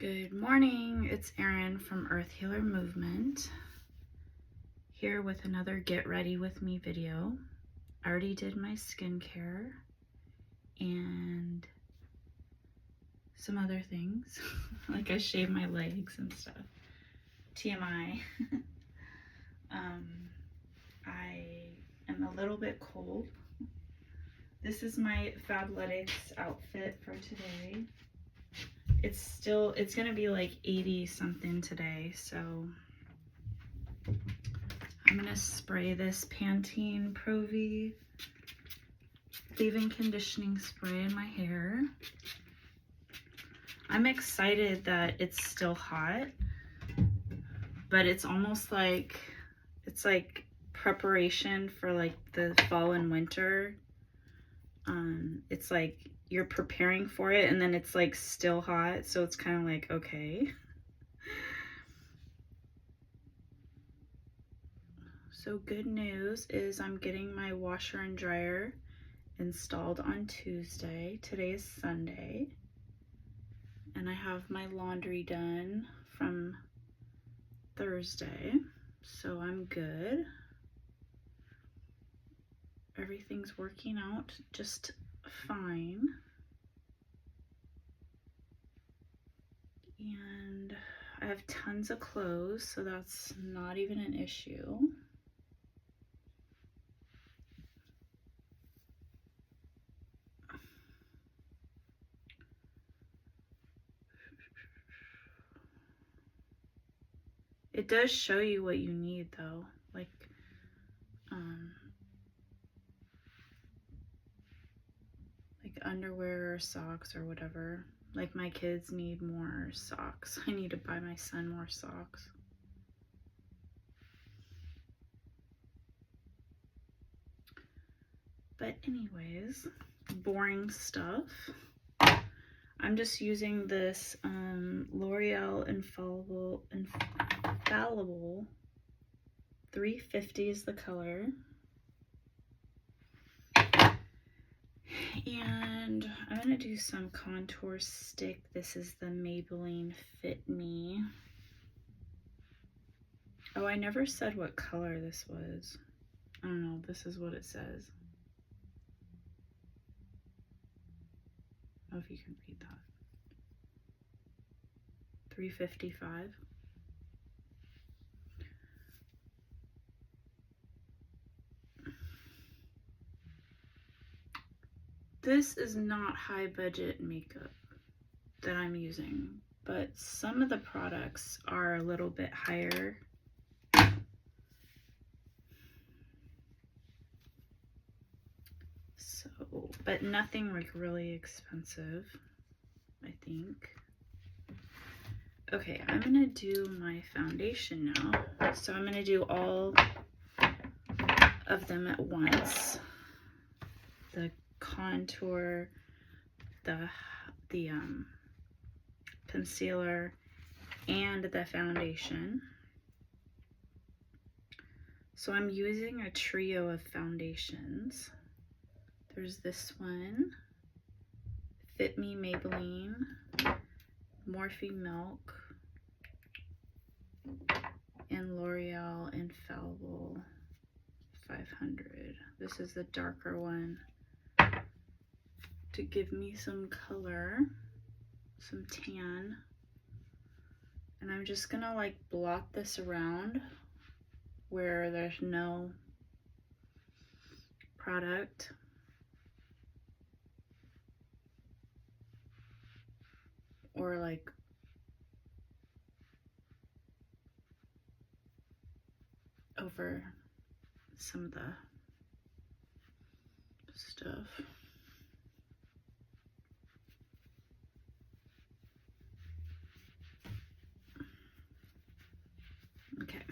Good morning, it's Erin from Earth Healer Movement here with another Get Ready With Me video. I already did my skincare and some other things, like I shaved my legs and stuff. TMI. I am a little bit cold. This is my Fabletics outfit for today. It's gonna be like 80 something today, so I'm gonna spray this Pantene Pro V leave-in conditioning spray in my hair. I'm excited that it's still hot, but it's almost like it's like preparation for like the fall and winter. It's like you're preparing for it and then it's like still hot, so it's kind of like, okay. So good news is I'm getting my washer and dryer installed on Tuesday. Today is Sunday. And I have my laundry done from Thursday. So I'm good. Everything's working out just fine. And I have tons of clothes, so that's not even an issue. It does show you what you need though, like underwear or socks or whatever. Like my kids need more socks. I need to buy my son more socks. But anyways, boring stuff. I'm just using this L'Oreal Infallible 350 is the color. And I'm gonna do some contour stick. This is the Maybelline Fit Me. Oh, I never said what color this was. I don't know, this is what it says. I don't know if you can read that. 355. This is not high budget makeup that I'm using, but some of the products are a little bit higher. So, but nothing like really expensive, I think. Okay, I'm gonna do my foundation now. So I'm gonna do all of them at once. The contour, the concealer, and the foundation. So I'm using a trio of foundations. There's this one, Fit Me Maybelline, Morphe Milk, and L'Oreal Infallible 500. This is the darker one to give me some color, some tan. And I'm just gonna like blot this around where there's no product. Or like over some of the stuff. Okay.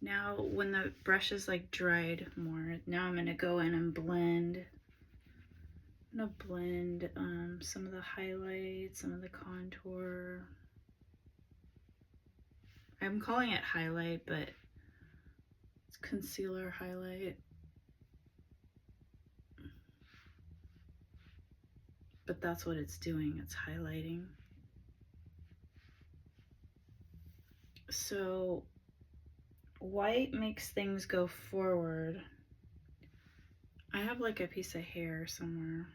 Now when the brush is like dried more, now I'm gonna go in and blend. I'm gonna blend some of the highlights, some of the contour. I'm calling it highlight, but it's concealer highlight. But that's what it's doing, it's highlighting. So white makes things go forward. I have like a piece of hair somewhere.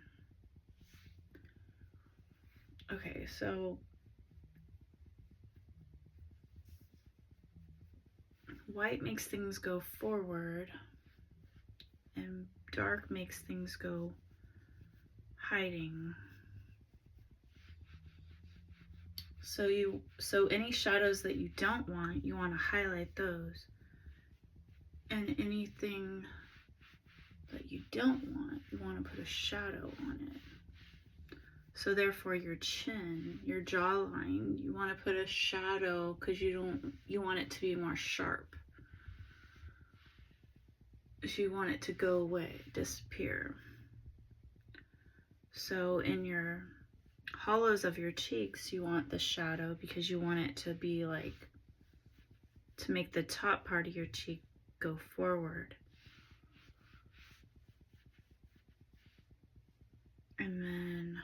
Okay, so white makes things go forward, and dark makes things go hiding. So any shadows that you don't want, you want to highlight those. And anything that you don't want, you want to put a shadow on it. So therefore your chin, your jawline, you want to put a shadow because you want it to be more sharp. You want it to go away, disappear. So in your hollows of your cheeks, you want the shadow because you want it to be like, to make the top part of your cheek go forward. And then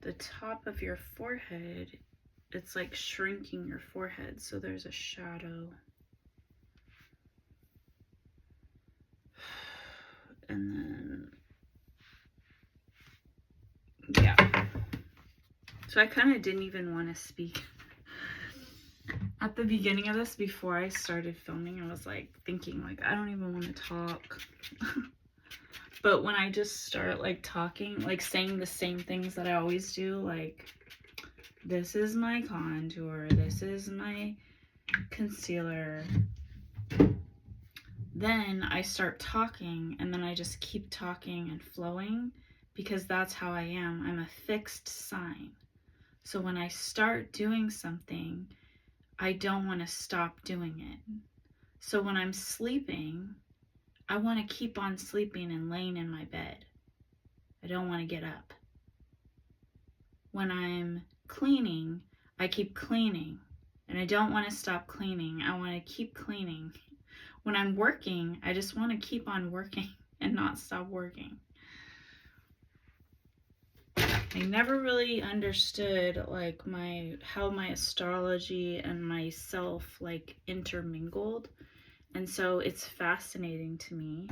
the top of your forehead, it's like shrinking your forehead, so there's a shadow. And then, yeah. So I kind of didn't even want to speak. At the beginning of this, before I started filming, I was like thinking like, I don't even want to talk. But when I just start like talking, like saying the same things that I always do, like, this is my contour, this is my concealer, then I start talking, and then I just keep talking and flowing, because that's how I am. I'm a fixed sign. So when I start doing something, I don't want to stop doing it. So when I'm sleeping, I want to keep on sleeping and laying in my bed. I don't want to get up. When I'm cleaning, I keep cleaning, and I don't want to stop cleaning. I want to keep cleaning. When I'm working, I just want to keep on working and not stop working. I never really understood like how my astrology and myself like intermingled, and so it's fascinating to me.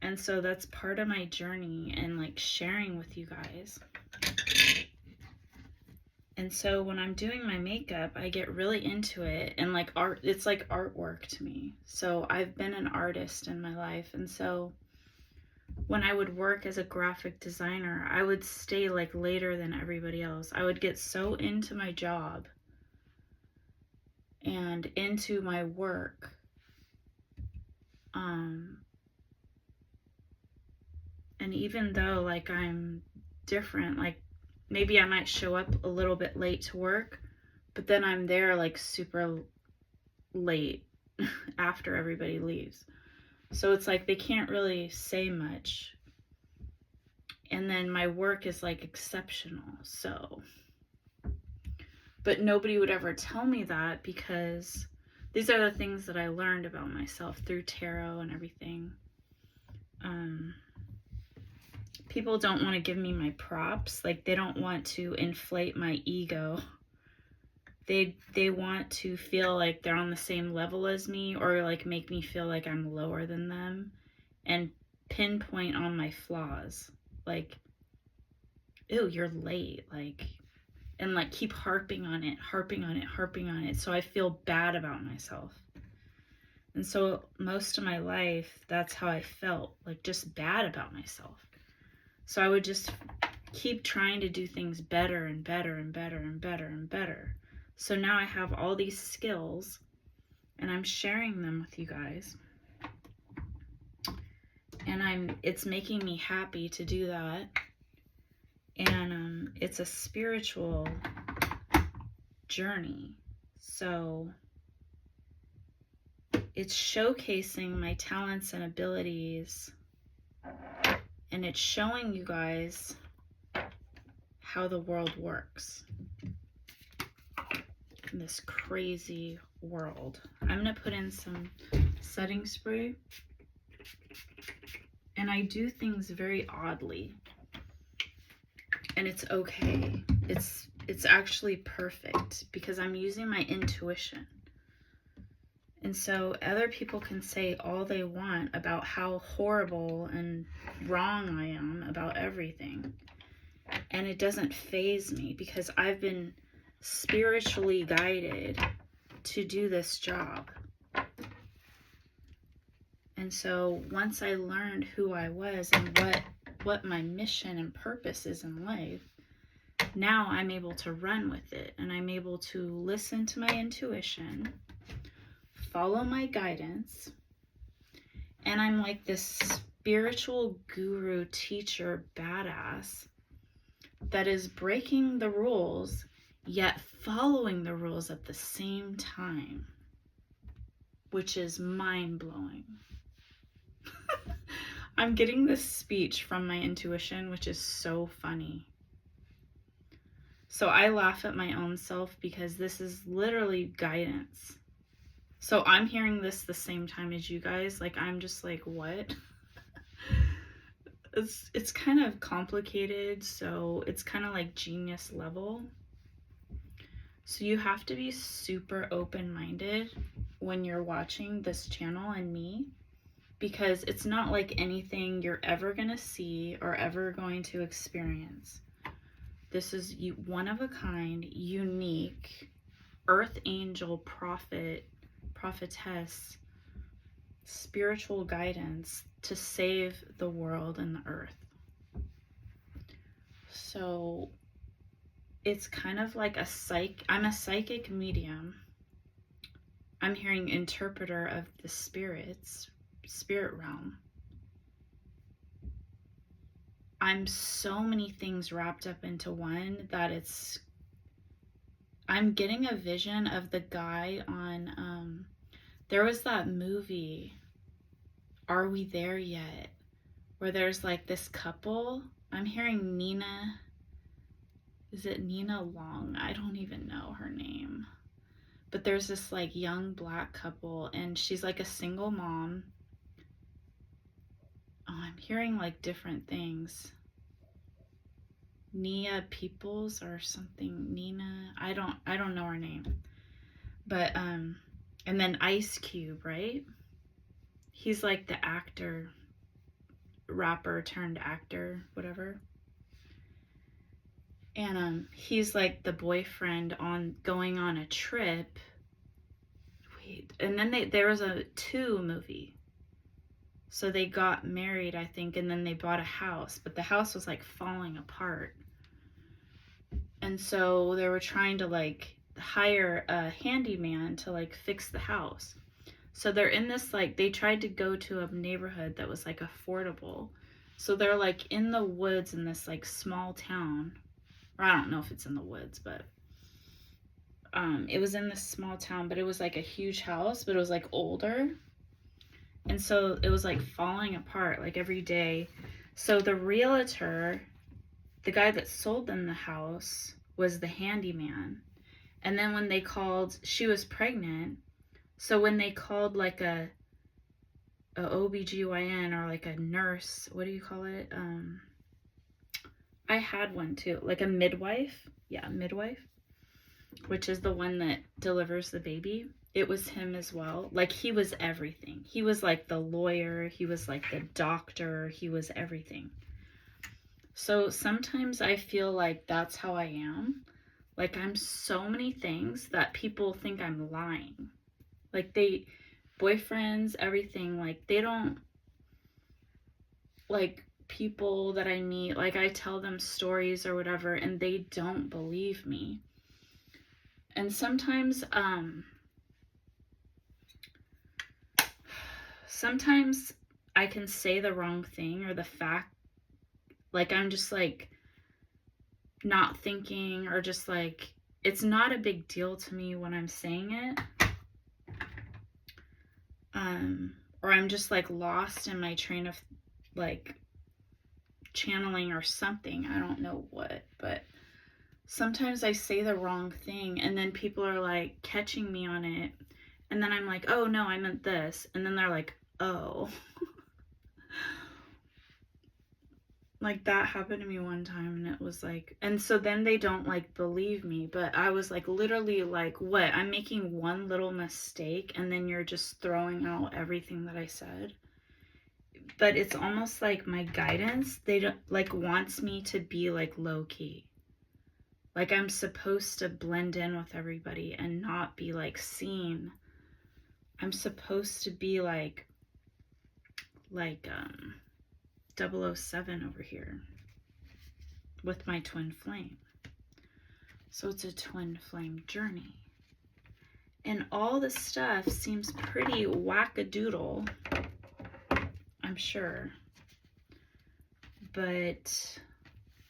And so that's part of my journey and like sharing with you guys. And so when I'm doing my makeup, I get really into it, and like art, it's like artwork to me. So I've been an artist in my life, and so when I would work as a graphic designer, I would stay like later than everybody else. I would get so into my job and into my work. And even though like I'm different, like maybe I might show up a little bit late to work, but then I'm there like super late after everybody leaves. So it's like they can't really say much. And then my work is like exceptional. So, but nobody would ever tell me that, because these are the things that I learned about myself through tarot and everything. People don't want to give me my props. Like, they don't want to inflate my ego. They want to feel like they're on the same level as me, or like make me feel like I'm lower than them, and pinpoint on my flaws. Like, ew, you're late. Like, and like keep harping on it. So I feel bad about myself. And so most of my life, that's how I felt, like just bad about myself. So I would just keep trying to do things better and better and better and better and better. So now I have all these skills, and I'm sharing them with you guys. And it's making me happy to do that. And it's a spiritual journey. So it's showcasing my talents and abilities, and it's showing you guys how the world works in this crazy world. I'm gonna put in some setting spray, and I do things very oddly, and it's okay. It's actually perfect because I'm using my intuition. And so other people can say all they want about how horrible and wrong I am about everything. And it doesn't faze me because I've been spiritually guided to do this job. And so once I learned who I was and what my mission and purpose is in life, now I'm able to run with it, and I'm able to listen to my intuition, follow my guidance, and I'm like this spiritual guru, teacher, badass that is breaking the rules yet following the rules at the same time, which is mind-blowing. I'm getting this speech from my intuition, which is so funny. So I laugh at my own self because this is literally guidance. So I'm hearing this the same time as you guys. Like, I'm just like, what? It's kind of complicated, so it's kind of like genius level. So you have to be super open-minded when you're watching this channel and me, because it's not like anything you're ever going to see or ever going to experience. This is one of a kind, unique, earth angel, prophet, prophetess, spiritual guidance to save the world and the earth. So it's kind of like I'm a psychic medium. I'm hearing interpreter of the spirit realm. I'm so many things wrapped up into one that I'm getting a vision of the guy on, there was that movie, Are We There Yet? Where there's like this couple. I'm hearing Nina, is it Nina Long? I don't even know her name. But there's this like young black couple, and she's like a single mom. Oh, I'm hearing like different things. Nia Peoples or something. Nina, I don't know her name. But and then Ice Cube, right? He's like the actor, rapper turned actor, whatever. And he's like the boyfriend going on a trip. Wait, and then there was a 2 movie. So they got married, I think, and then they bought a house, but the house was like falling apart. And so they were trying to like hire a handyman to like fix the house. So they're in this, like, they tried to go to a neighborhood that was like affordable. So they're like in the woods in this like small town. Or I don't know if it's in the woods, but it was in this small town, but it was like a huge house, but it was like older. And so it was like falling apart like every day. So the realtor, the guy that sold them the house, was the handyman. And then when they called, she was pregnant. So when they called like a OBGYN or like a nurse, what do you call it? I had one too, like a midwife. Yeah, midwife, which is the one that delivers the baby. It was him as well. Like, he was everything. He was like the lawyer. He was like the doctor. He was everything. So sometimes I feel like that's how I am. Like, I'm so many things that people think I'm lying. Like, boyfriends, everything, like, they don't, like, people that I meet, like, I tell them stories or whatever, and they don't believe me. And sometimes I can say the wrong thing, or the fact, like, I'm just like not thinking, or just like, it's not a big deal to me when I'm saying it. Or I'm just like lost in my train of like channeling or something. I don't know what, but sometimes I say the wrong thing, and then people are like catching me on it, and then I'm like, oh no, I meant this, and then they're like, oh. Like that happened to me one time, and it was like, and so then they don't like believe me, but I was like literally like, what, I'm making one little mistake and then you're just throwing out everything that I said. But it's almost like my guidance, they don't like, wants me to be like low key, like I'm supposed to blend in with everybody and not be like seen. I'm supposed to be like 007 over here with my twin flame. So it's a twin flame journey. And all the stuff seems pretty wackadoodle, I'm sure. But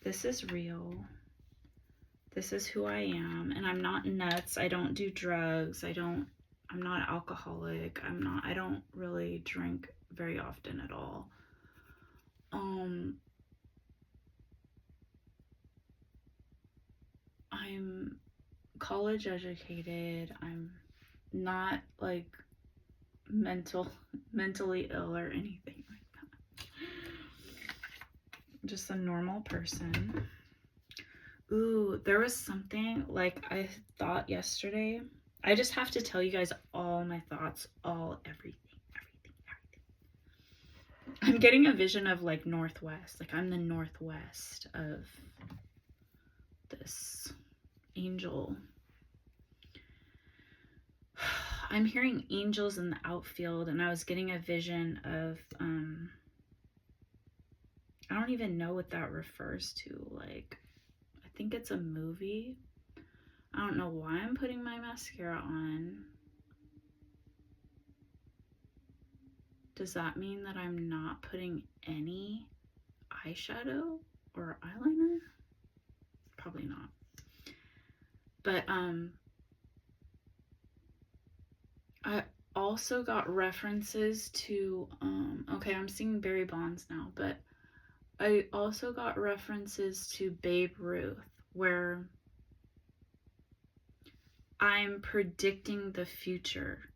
this is real. This is who I am. And I'm not nuts. I don't do drugs. I'm not alcoholic. I don't really drink very often at all. I'm college educated. I'm not like mentally ill or anything like that. Just a normal person. Ooh, there was something like I thought yesterday. I just have to tell you guys all my thoughts, everything. I'm getting a vision of like Northwest. Like I'm the Northwest of this angel. I'm hearing angels in the outfield, and I was getting a vision of, I don't even know what that refers to. Like, I think it's a movie. I don't know why I'm putting my mascara on. Does that mean that I'm not putting any eyeshadow or eyeliner? Probably not. But, I also got references to, okay, I'm seeing Barry Bonds now, but I also got references to Babe Ruth, where I'm predicting the future.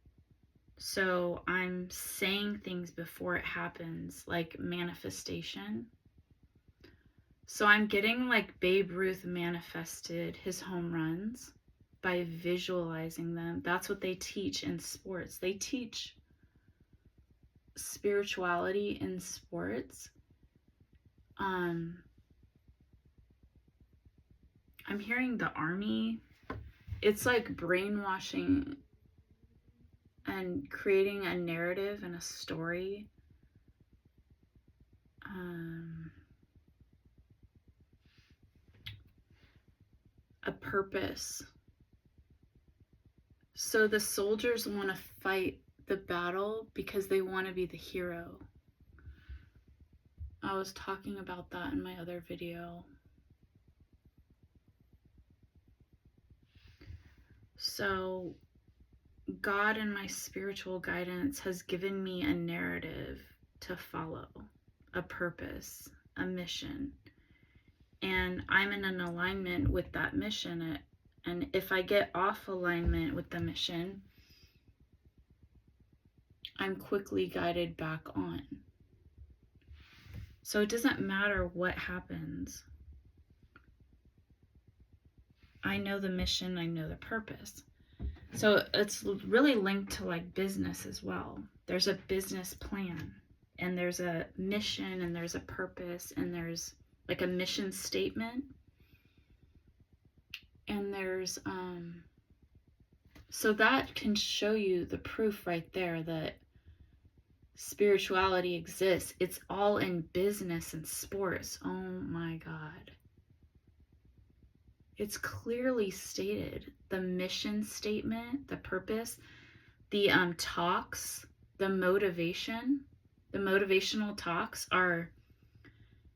So I'm saying things before it happens, like manifestation. So I'm getting like Babe Ruth manifested his home runs by visualizing them. That's what they teach in sports. They teach spirituality in sports. I'm hearing the army. It's like brainwashing and creating a narrative and a story. A purpose. So the soldiers want to fight the battle because they want to be the hero. I was talking about that in my other video. So God and my spiritual guidance has given me a narrative to follow, a purpose, a mission. And I'm in an alignment with that mission. And if I get off alignment with the mission, I'm quickly guided back on. So it doesn't matter what happens. I know the mission, I know the purpose. So it's really linked to like business as well. There's a business plan, and there's a mission, and there's a purpose, and there's like a mission statement. And there's, so that can show you the proof right there that spirituality exists. It's all in business and sports. Oh my God. It's clearly stated. The mission statement, the purpose, the talks, the motivational talks are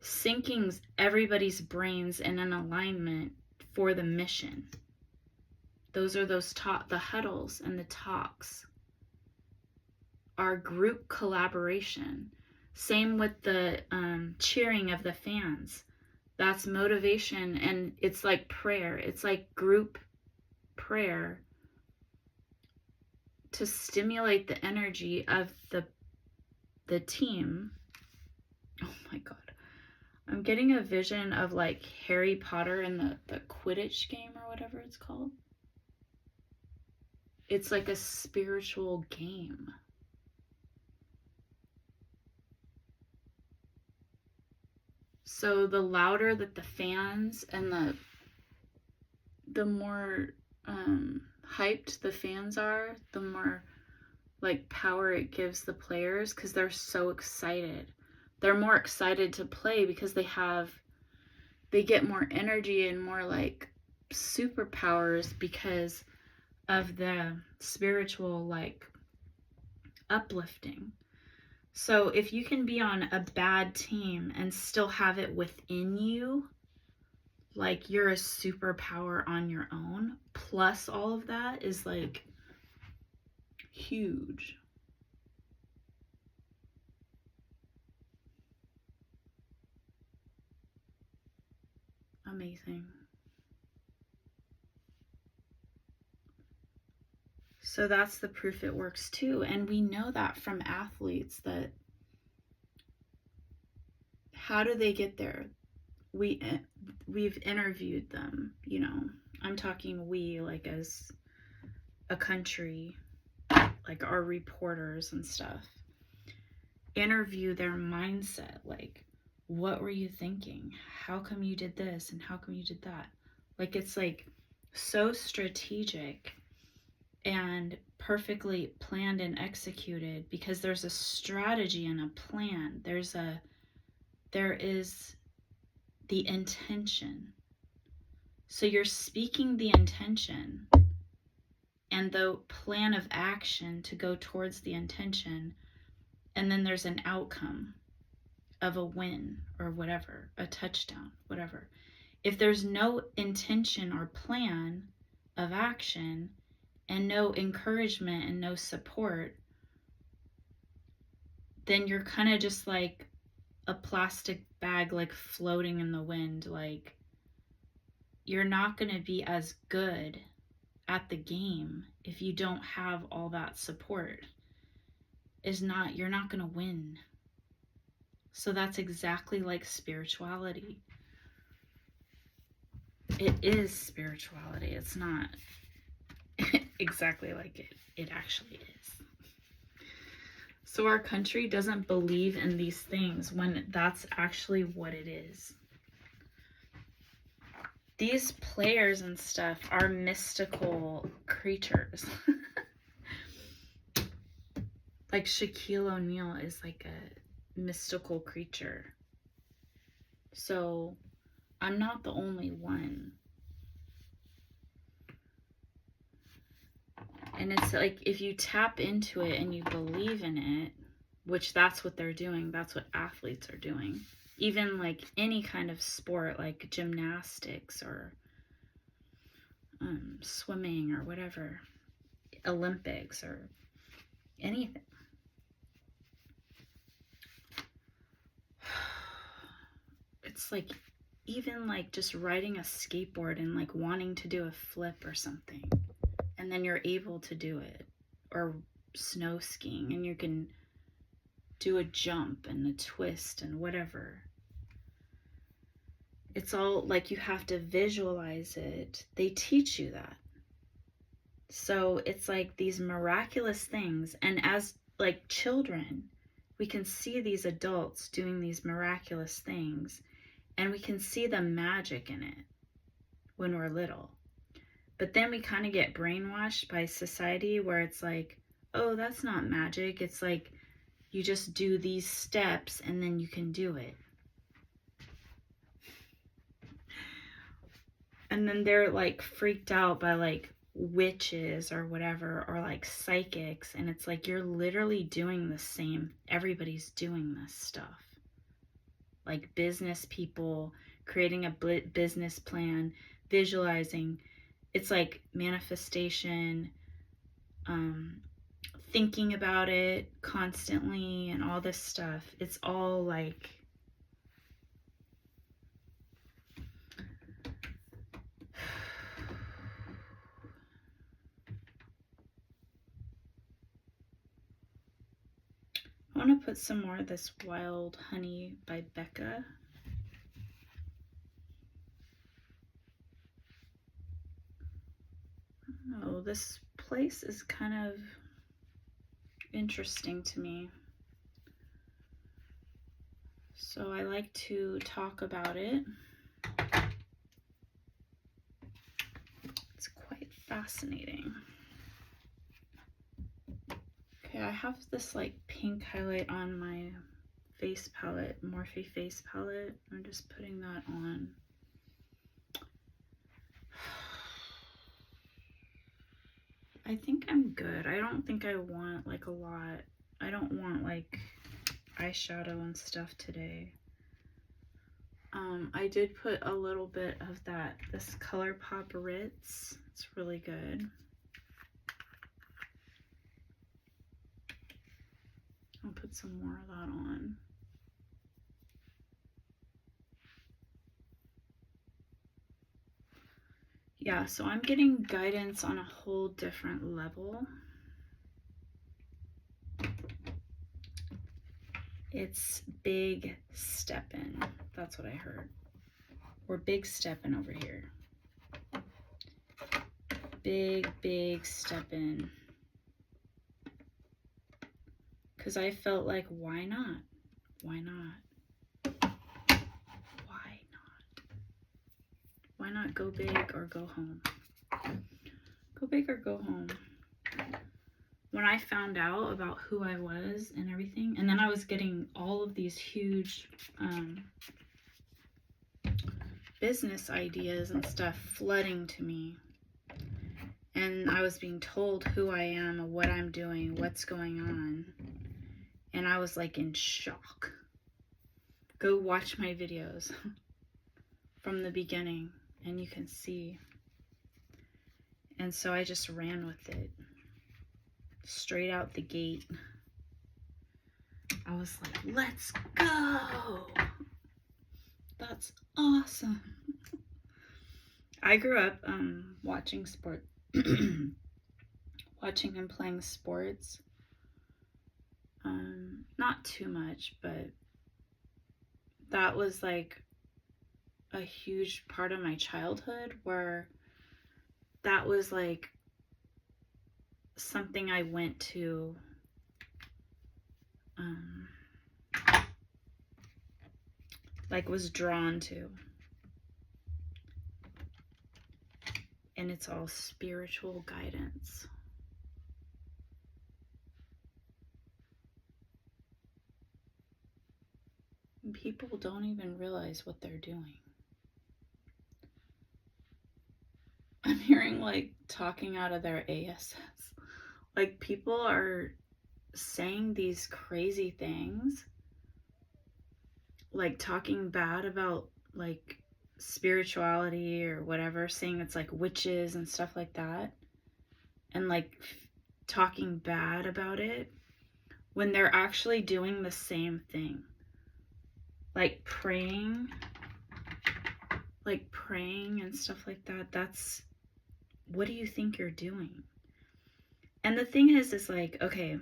syncing everybody's brains in an alignment for the mission. Those are the huddles and the talks are group collaboration. Same with the cheering of the fans. That's motivation, and it's like prayer. It's like group prayer to stimulate the energy of the team. Oh my God. I'm getting a vision of like Harry Potter and the Quidditch game or whatever it's called. It's like a spiritual game. So the louder that the fans and the more hyped the fans are, the more like power it gives the players, because they're so excited. They're more excited to play because they get more energy and more like superpowers because of the spiritual like uplifting. So if you can be on a bad team and still have it within you, like you're a superpower on your own, plus all of that is like huge. Amazing. So that's the proof it works too. And we know that from athletes, that how do they get there? We've interviewed them, you know. I'm talking we like as a country, like our reporters and stuff. Interview their mindset, like what were you thinking? How come you did this and how come you did that? Like it's like so strategic and perfectly planned and executed because there's a strategy and a plan. There is the intention. So you're speaking the intention and the plan of action to go towards the intention, and then there's an outcome of a win or whatever, a touchdown, whatever. If there's no intention or plan of action and no encouragement and no support, then you're kind of just like a plastic bag like floating in the wind. Like you're not going to be as good at the game if you don't have all that support. You're not going to win. So that's exactly like spirituality. It is spirituality. It's not exactly like it actually is. So our country doesn't believe in these things when that's actually what it is. These players and stuff are mystical creatures. Like Shaquille O'Neal is like a mystical creature. So I'm not the only one. And it's like if you tap into it and you believe in it, which that's what they're doing, that's what athletes are doing. Even like any kind of sport like gymnastics or swimming or whatever, Olympics or anything. It's like even like just riding a skateboard and like wanting to do a flip or something, and then you're able to do it, or snow skiing and you can do a jump and a twist and whatever. It's all like you have to visualize it. They teach you that. So it's like these miraculous things, and as like children we can see these adults doing these miraculous things, and we can see the magic in it when we're little. But then we kind of get brainwashed by society where it's like, oh, that's not magic. It's like you just do these steps and then you can do it. And then they're like freaked out by like witches or whatever, or like psychics. And it's like you're literally doing the same. Everybody's doing this stuff. Like business people creating a business plan, visualizing. It's like manifestation, thinking about it constantly and all this stuff. It's all like I want to put some more of this Wild Honey by Becca. So this place is kind of interesting to me. So I like to talk about it. It's quite fascinating. Okay, I have this like pink highlight on my face palette, Morphe face palette. I'm just putting that on. I think I'm good. I don't think I want like a lot. I don't want like eyeshadow and stuff today. I did put a little bit of this ColourPop Ritz. It's really good. I'll put some more of that on. Yeah, so I'm getting guidance on a whole different level. It's big steppin'. That's what I heard. We're big steppin' over here. Big steppin'. Because I felt like, why not? Why not? Why not? Why not go big or go home? Go big or go home. When I found out about who I was and everything, and then I was getting all of these huge business ideas and stuff flooding to me, and I was being told who I am and what I'm doing, what's going on, and I was like in shock. Go watch my videos from the beginning and you can see. And so I just ran with it. Straight out the gate. I was like, let's go. That's awesome. I grew up watching sport, watching and playing sports. Not too much, but that was like a huge part of my childhood, where that was like something I went to like was drawn to. And it's all spiritual guidance. And people don't even realize what they're doing. I'm hearing like talking out of their ASS. Like people are saying these crazy things, like talking bad about like spirituality or whatever, saying it's like witches and stuff like that, and like talking bad about it when they're actually doing the same thing, like praying and stuff like that. That's, what do you think you're doing? And the thing is like, okay,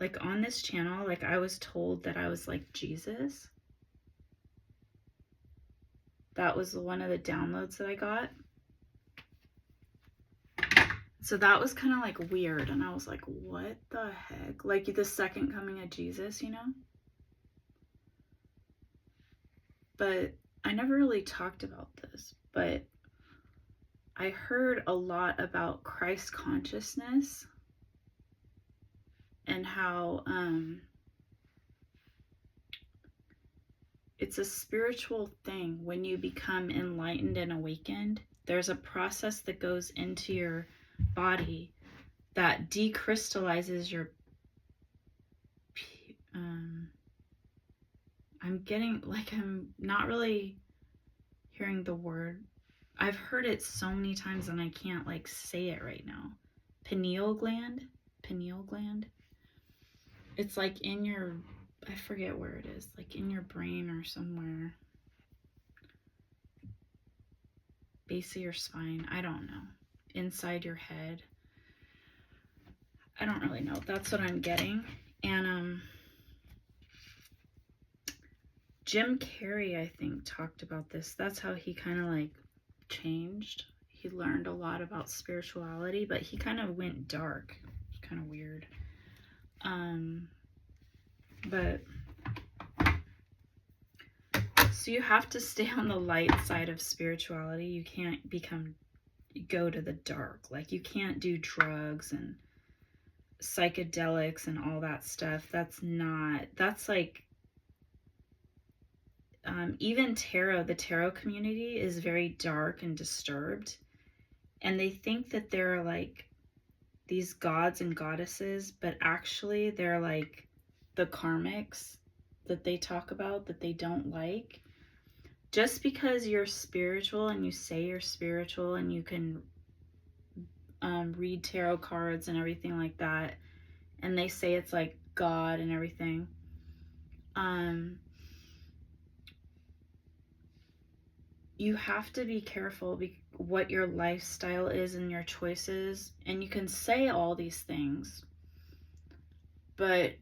like on this channel, like I was told that I was like Jesus. That was one of the downloads that I got. So that was kind of like weird. And I was like, what the heck? Like the second coming of Jesus, you know? But I never really talked about this. But I heard a lot about Christ consciousness and how it's a spiritual thing. When you become enlightened and awakened, there's a process that goes into your body that decrystallizes your I'm not really hearing the word. I've heard it so many times and I can't like say it right now. Pineal gland. It's like in your, I forget where it is, like in your brain or somewhere. Base of your spine, I don't know. Inside your head. I don't really know. That's what I'm getting. And Jim Carrey, I think, talked about this. That's how he kind of like changed. He learned a lot about spirituality, but he kind of went dark. Kind of weird. But so you have to stay on the light side of spirituality. You can't go to the dark. Like, you can't do drugs and psychedelics and all that stuff. That's like, even tarot, the tarot community is very dark and disturbed. And they think that they're like these gods and goddesses, but actually they're like the karmics that they talk about that they don't like. Just because you're spiritual and you say you're spiritual and you can read tarot cards and everything like that, and they say it's like God and everything, you have to be careful what your lifestyle is and your choices. And you can say all these things, but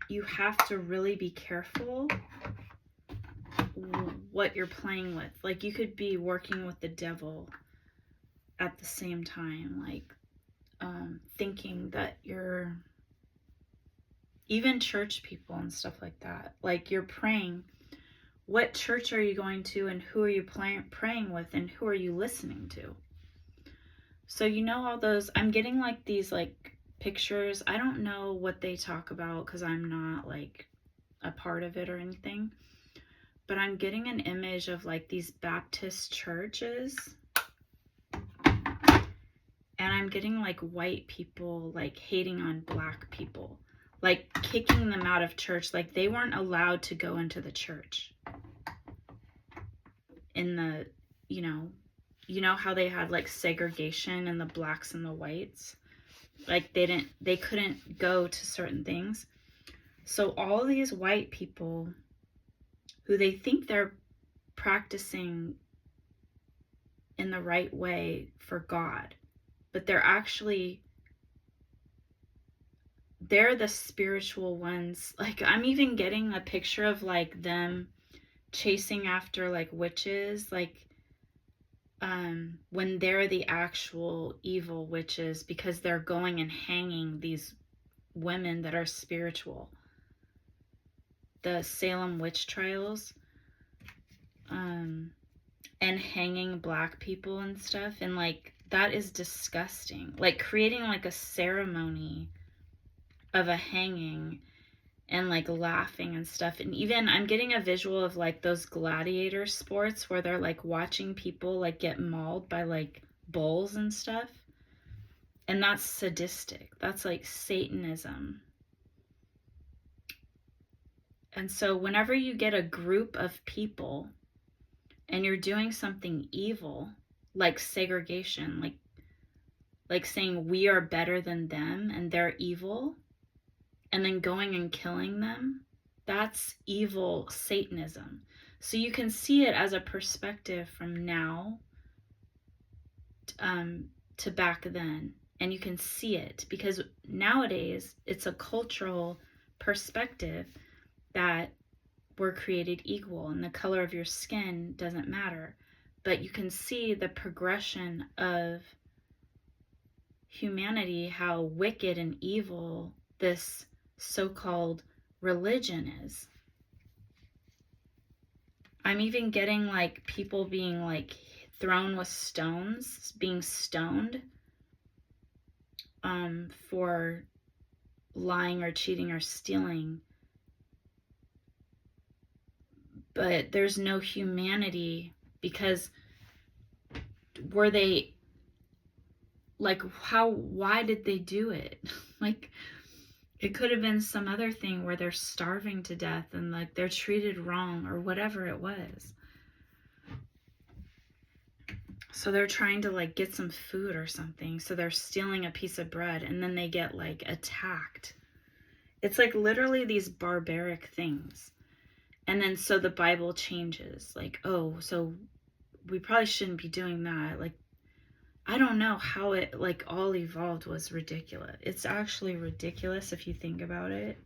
you have to really be careful what you're playing with. Like, you could be working with the devil at the same time, like thinking that you're, even church people and stuff like that, like, you're praying. What church are you going to, and who are you praying with, and who are you listening to? So, you know, all those, I'm getting like these like pictures. I don't know what they talk about because I'm not like a part of it or anything, but I'm getting an image of like these Baptist churches, and I'm getting like white people like hating on black people, like kicking them out of church. Like, they weren't allowed to go into the church in the, you know how they had like segregation in the blacks and the whites. Like, they couldn't go to certain things. So all these white people who they think they're practicing in the right way for God, but they're the spiritual ones. Like, I'm even getting a picture of like them chasing after like witches, like when they're the actual evil witches, because they're going and hanging these women that are spiritual. The Salem witch trials, and hanging black people and stuff, and like, that is disgusting. Like, creating like a ceremony of a hanging and like laughing and stuff. And even I'm getting a visual of like those gladiator sports where they're like watching people like get mauled by like bulls and stuff. And that's sadistic. That's like Satanism. And so whenever you get a group of people and you're doing something evil, like segregation, like saying we are better than them and they're evil, and then going and killing them, that's evil Satanism. So you can see it as a perspective from now to back then. And you can see it because nowadays it's a cultural perspective that we're created equal and the color of your skin doesn't matter. But you can see the progression of humanity, how wicked and evil this so-called religion is. I'm even getting like people being like thrown with stones, being stoned for lying or cheating or stealing. But there's no humanity, because were they like, why did they do it? Like, it could have been some other thing where they're starving to death and like they're treated wrong or whatever it was. So they're trying to like get some food or something. So they're stealing a piece of bread and then they get like attacked. It's like literally these barbaric things. And then so the Bible changes, like, oh, so we probably shouldn't be doing that. Like, I don't know how it like all evolved. Was ridiculous. It's actually ridiculous if you think about it.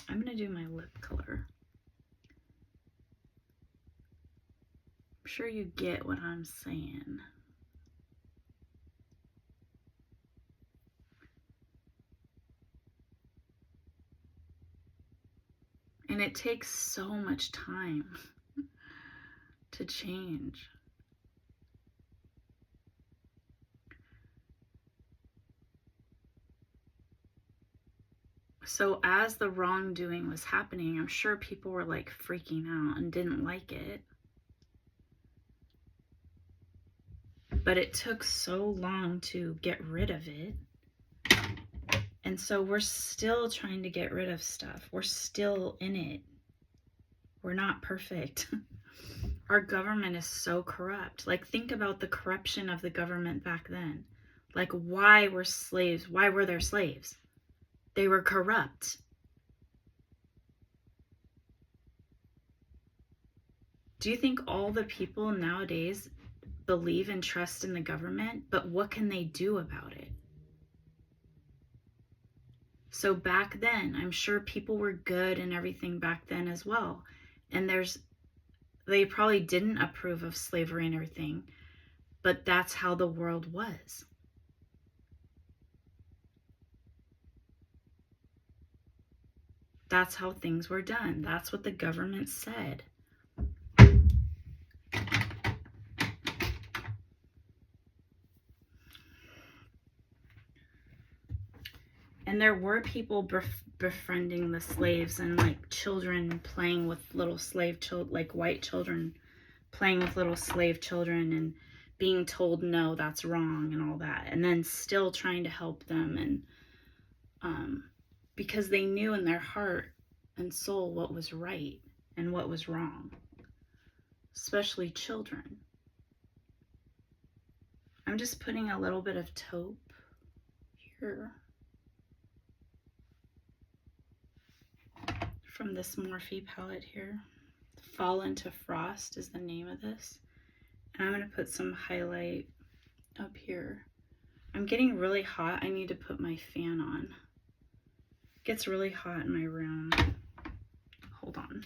I'm going to do my lip color. I'm sure you get what I'm saying. And it takes so much time to change. So as the wrongdoing was happening, I'm sure people were like freaking out and didn't like it. But it took so long to get rid of it. And so we're still trying to get rid of stuff. We're still in it. We're not perfect. Our government is so corrupt. Like, think about the corruption of the government back then. Like, why were slaves? Why were there slaves? They were corrupt. Do you think all the people nowadays believe and trust in the government? But what can they do about it? So back then, I'm sure people were good and everything back then as well. And they probably didn't approve of slavery and everything, but that's how the world was. That's how things were done. That's what the government said. And there were people befriending the slaves, and like children playing with little slave children, like white children playing with little slave children and being told no, that's wrong and all that, and then still trying to help them, and because they knew in their heart and soul what was right and what was wrong, especially children. I'm just putting a little bit of taupe here from this Morphe palette here. Fall into Frost is the name of this. And I'm going to put some highlight up here. I'm getting really hot. I need to put my fan on. It gets really hot in my room. Hold on.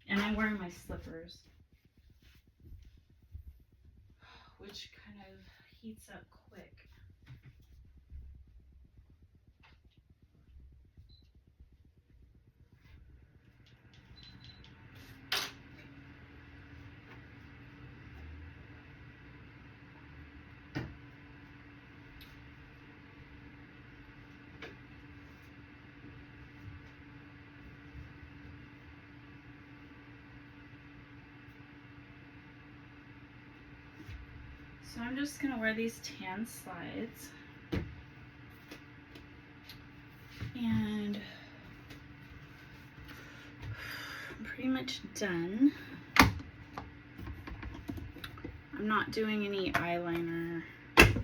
And I'm wearing my slippers, which kind of heats up quick. So I'm just going to wear these tan slides. And I'm pretty much done. I'm not doing any eyeliner. And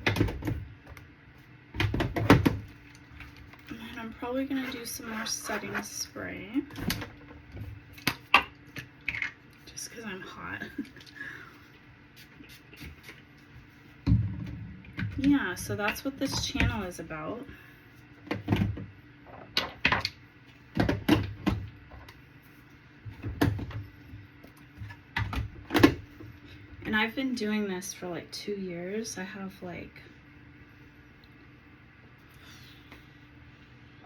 I'm probably going to do some more setting spray. Just because I'm hot. Yeah, so that's what this channel is about. And I've been doing this for like 2 years. I have like,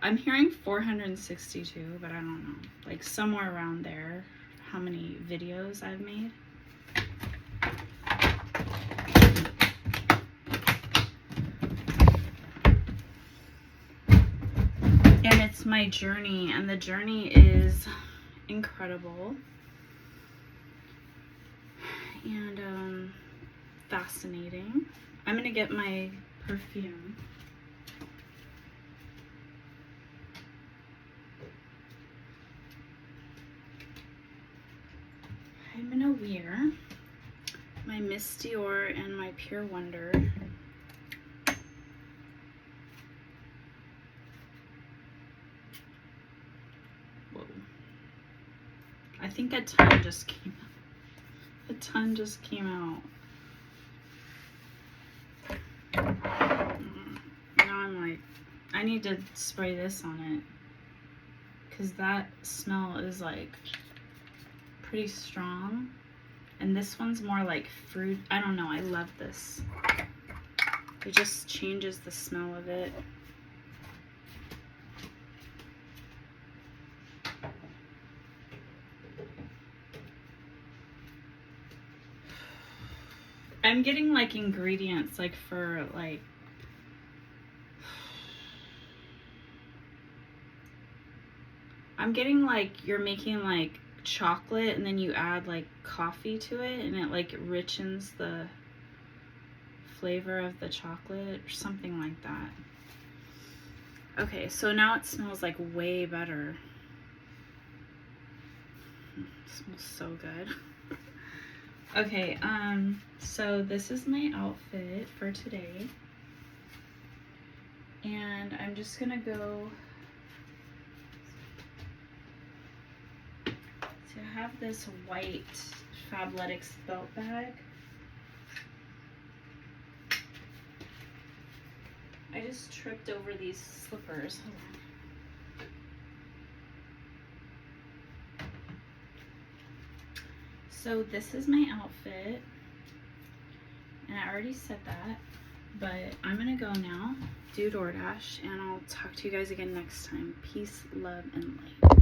I'm hearing 462, but I don't know, like somewhere around there, how many videos I've made. And it's my journey, and the journey is incredible and fascinating. I'm gonna get my perfume. I'm gonna wear my Miss Dior and my Pure Wonder. Whoa. I think a ton just came out. A ton just came out. Now I'm like, I need to spray this on it. because that smell is like pretty strong. And this one's more like fruit. I don't know. I love this. It just changes the smell of it. I'm getting like ingredients like for like I'm getting like you're making like chocolate and then you add like coffee to it and it like richens the flavor of the chocolate or something like that. Okay, so now it smells like way better. It smells so good. Okay, so this is my outfit for today. And I'm just gonna go. So I have this white Fabletics belt bag. I just tripped over these slippers. Hold on. So this is my outfit, and I already said that, but I'm gonna go now, do DoorDash, and I'll talk to you guys again next time. Peace, love, and light.